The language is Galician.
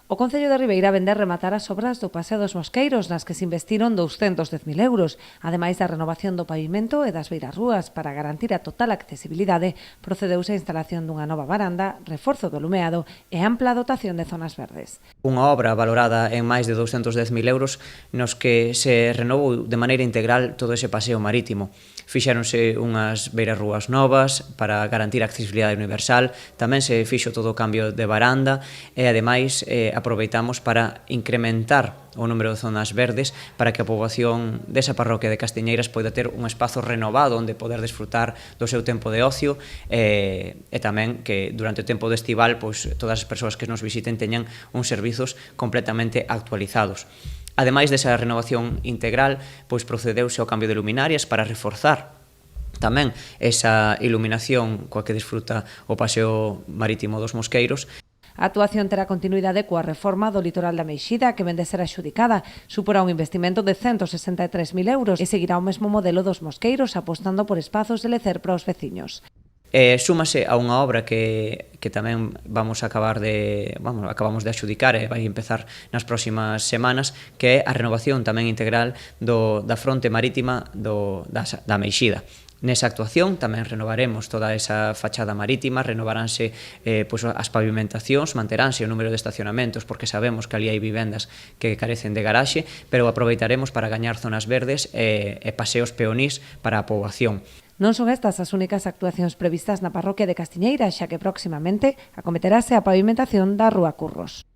O Concello de Ribeira vende rematar as obras do Paseo dos Mosqueiros, nas que se investiron 210.000 euros. Ademais da renovación do pavimento e das beirarrúas para garantir a total accesibilidade, procedeuse a instalación dunha nova varanda, reforzo do lumeado e ampla dotación de zonas verdes. Unha obra valorada en máis de 210.000 euros nos que se renovou de maneira integral todo ese paseo marítimo. Fixéronse unhas beirarrúas novas para garantir a accesibilidade universal, tamén se fixo todo o cambio de varanda e ademais aproveitamos para incrementar o número de zonas verdes para que a poboación desa parroquia de Castiñeiras poida ter un espazo renovado onde poder desfrutar do seu tempo de ocio e tamén que durante o tempo de estival pois, todas as persoas que nos visiten teñan uns servizos completamente actualizados. Ademais desa renovación integral, pois procedeuse ao cambio de luminarias para reforzar tamén esa iluminación coa que disfruta o paseo marítimo dos Mosqueiros. A actuación terá continuidade coa reforma do litoral da Meixida, que vende ser adxudicada. Suporá un investimento de 163.000 euros e seguirá o mesmo modelo dos Mosqueiros, apostando por espazos de lecer para os veciños. Súmase a unha obra que tamén acabamos de adxudicar e vai empezar nas próximas semanas, que é a renovación tamén integral da fronte marítima da Meixida. Nesa actuación tamén renovaremos toda esa fachada marítima, renovaránse as pavimentacións, manteránse o número de estacionamentos, porque sabemos que ali hai vivendas que carecen de garaxe, pero aproveitaremos para gañar zonas verdes e paseos peonís para a poboación. Non son estas as únicas actuacións previstas na parroquia de Castiñeiras, xa que próximamente acometerase a pavimentación da Rúa Curros.